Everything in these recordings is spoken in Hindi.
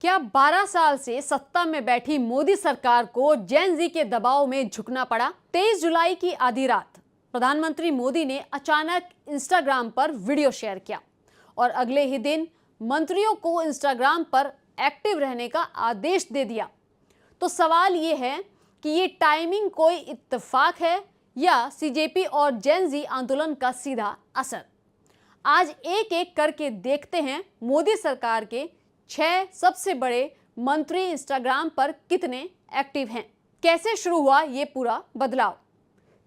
क्या 12 साल से सत्ता में बैठी मोदी सरकार को जेन जी के दबाव में झुकना पड़ा? 23 जुलाई की आधी रात प्रधानमंत्री मोदी ने अचानक इंस्टाग्राम पर वीडियो शेयर किया और अगले ही दिन मंत्रियों को इंस्टाग्राम पर एक्टिव रहने का आदेश दे दिया। तो सवाल ये है कि ये टाइमिंग कोई इत्तेफाक है या सीजेपी और जेन जी आंदोलन का सीधा असर? आज एक एक करके देखते हैं मोदी सरकार के 6 सबसे बड़े मंत्री इंस्टाग्राम पर कितने एक्टिव हैं, कैसे शुरू हुआ ये पूरा बदलाव।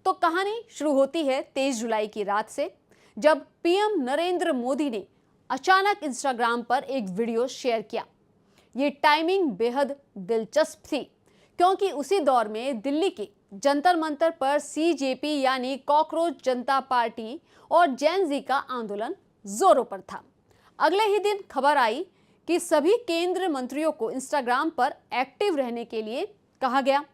तो कहानी शुरू होती है 23 जुलाई की रात से, जब पीएम नरेंद्र मोदी ने अचानक इंस्टाग्राम पर एक वीडियो शेयर किया। ये टाइमिंग बेहद दिलचस्प थी क्योंकि उसी दौर में दिल्ली के जंतर मंतर पर सीजेपी यानी कॉकरोच जनता पार्टी और जेन जी का आंदोलन जोरों पर था। अगले ही दिन खबर आई कि सभी केंद्रीय मंत्रियों को इंस्टाग्राम पर एक्टिव रहने के लिए कहा गया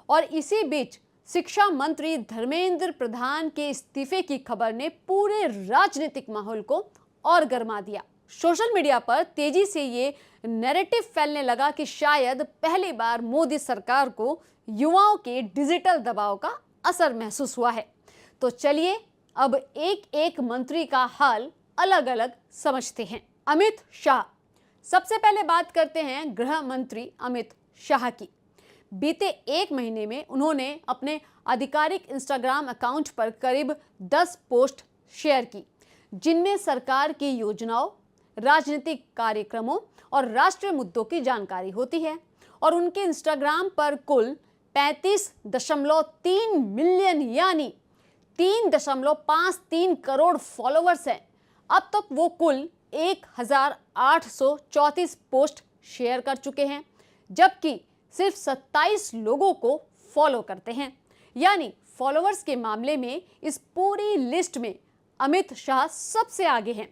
और इसी बीच शिक्षा मंत्री धर्मेंद्र प्रधान के इस्तीफे की खबर ने पूरे राजनीतिक माहौल को और गर्मा दिया। सोशल मीडिया पर तेजी से ये नैरेटिव फैलने लगा कि शायद पहली बार मोदी सरकार को युवाओं के डिजिटल दबाव का असर महसूस हुआ है। तो चलिए अब एक एक मंत्री का हाल अलग अलग समझते हैं। अमित शाह, सबसे पहले बात करते हैं गृह मंत्री अमित शाह की। बीते एक महीने में उन्होंने अपने आधिकारिक इंस्टाग्राम अकाउंट पर करीब 10 पोस्ट शेयर की, जिनमें सरकार की योजनाओं, राजनीतिक कार्यक्रमों और राष्ट्रीय मुद्दों की जानकारी होती है। और उनके इंस्टाग्राम पर कुल 35.3 मिलियन यानी 3.53 करोड़ फॉलोवर्स हैं। अब तक वो कुल 1834 पोस्ट शेयर कर चुके हैं, जबकि सिर्फ 27 लोगों को फॉलो करते हैं। यानी फॉलोवर्स के मामले में इस पूरी लिस्ट में अमित शाह सबसे आगे हैं,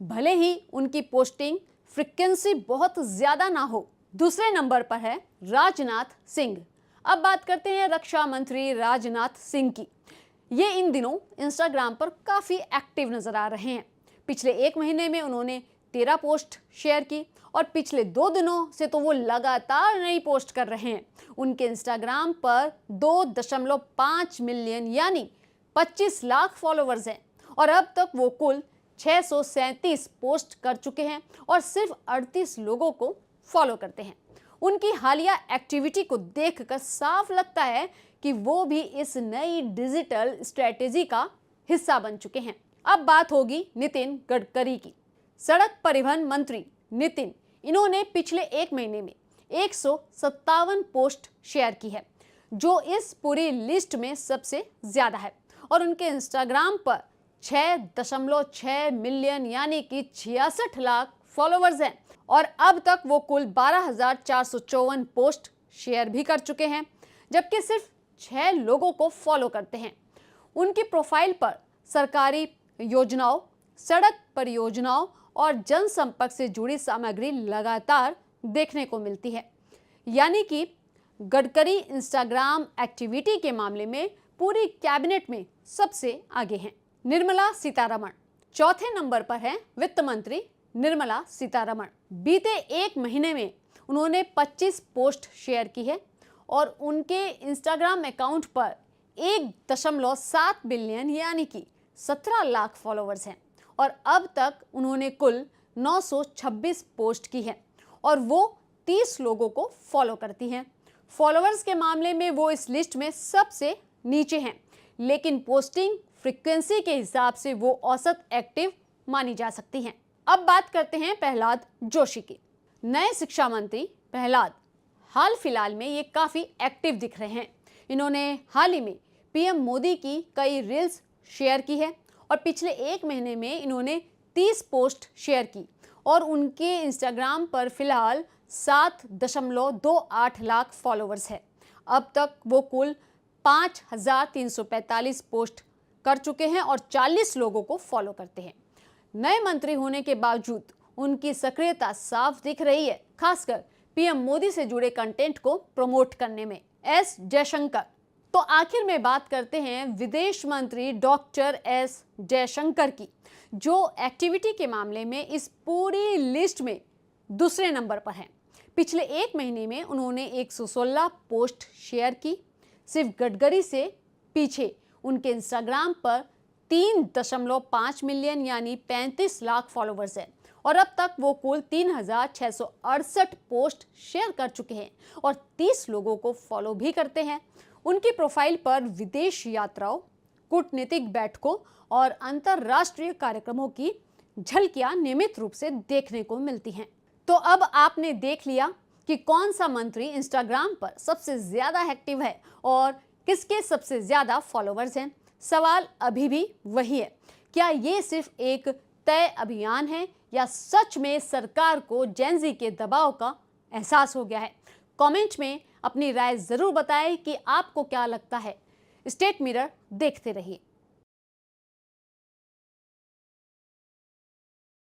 भले ही उनकी पोस्टिंग फ्रीक्वेंसी बहुत ज्यादा ना हो। दूसरे नंबर पर है राजनाथ सिंह। अब बात करते हैं रक्षा मंत्री राजनाथ सिंह की। ये इन दिनों इंस्टाग्राम पर काफी एक्टिव नजर आ रहे हैं। पिछले एक महीने में उन्होंने 13 पोस्ट शेयर की और पिछले 2 दिनों से तो वो लगातार नई पोस्ट कर रहे हैं। उनके इंस्टाग्राम पर 2.5 मिलियन यानी 25 लाख फॉलोवर्स हैं और अब तक वो कुल 637 पोस्ट कर चुके हैं और सिर्फ 38 लोगों को फॉलो करते हैं। उनकी हालिया एक्टिविटी को देखकर साफ लगता है कि वो भी इस नई डिजिटल स्ट्रेटेजी का हिस्सा बन चुके हैं। अब बात होगी नितिन गडकरी की। सड़क परिवहन मंत्री नितिन, इन्होंने पिछले एक महीने में 157 पोस्ट शेयर की है, जो इस पूरी लिस्ट में सबसे ज्यादा है। और उनके इंस्टाग्राम पर 6.6 मिलियन यानी कि 66 लाख फॉलोवर्स हैं और अब तक वो कुल 12,454 पोस्ट शेयर भी कर चुके हैं, जबकि सिर्फ 6 लोगों को फॉलो करते हैं। उनकी प्रोफाइल पर सरकारी योजनाओं, सड़क परियोजनाओं और जनसंपर्क से जुड़ी सामग्री लगातार देखने को मिलती है। यानी कि गडकरी इंस्टाग्राम एक्टिविटी के मामले में पूरी कैबिनेट में सबसे आगे हैं। निर्मला सीतारमण चौथे नंबर पर है। वित्त मंत्री निर्मला सीतारमण, बीते एक महीने में उन्होंने 25 पोस्ट शेयर की है और उनके इंस्टाग्राम अकाउंट पर 1.7 बिलियन यानी कि 17 लाख फॉलोवर्स हैं और अब तक उन्होंने कुल 926 पोस्ट की है और वो 30 लोगों को फॉलो करती हैं। फॉलोवर्स के मामले में वो इस लिस्ट में सबसे नीचे हैं, लेकिन पोस्टिंग फ्रीक्वेंसी के हिसाब से वो औसत एक्टिव मानी जा सकती हैं। अब बात करते हैं प्रहलाद जोशी की। नए शिक्षा मंत्री प्रहलाद हाल फिलहाल में ये काफी एक्टिव दिख रहे हैं। इन्होंने हाल ही में पीएम मोदी की कई रील्स शेयर की है और पिछले एक महीने में इन्होंने 30 पोस्ट शेयर की और उनके इंस्टाग्राम पर फिलहाल 7.28 लाख फॉलोवर्स है। अब तक वो कुल 5,345 पोस्ट कर चुके हैं और 40 लोगों को फॉलो करते हैं। नए मंत्री होने के बावजूद उनकी सक्रियता साफ दिख रही है, खासकर पीएम मोदी से जुड़े कंटेंट को प्रमोट करने में। एस जयशंकर, तो आखिर में बात करते हैं विदेश मंत्री डॉक्टर एस जयशंकर की, जो एक्टिविटी के मामले में इस पूरी लिस्ट में दूसरे नंबर पर हैं। पिछले एक महीने में उन्होंने 116 पोस्ट शेयर की। सिर्फ गडकरी से पीछे उनके इंस्टाग्राम पर 3.5 मिलियन यानी 35 लाख फॉलोवर्स हैं और अब तक वो कुल 3,668 पोस्ट शेयर कर चुके हैं और 30 लोगों को फॉलो भी करते हैं। उनकी प्रोफाइल पर विदेश यात्राओं, कूटनीतिक बैठकों और अंतर्राष्ट्रीय कार्यक्रमों की झलकियां नियमित रूप से देखने को मिलती हैं। तो अब आपने देख लिया कि कौन सा मंत्री इंस्टाग्राम पर सबसे ज्यादा एक्टिव है और किसके सबसे ज्यादा फॉलोवर्स हैं। सवाल अभी भी वही है, क्या ये सिर्फ एक तय अभियान है या सच में सरकार को जेन ज़ी के दबाव का एहसास हो गया है। कमेंट में अपनी राय जरूर बताएं कि आपको क्या लगता है। स्टेट मिरर देखते रहिए।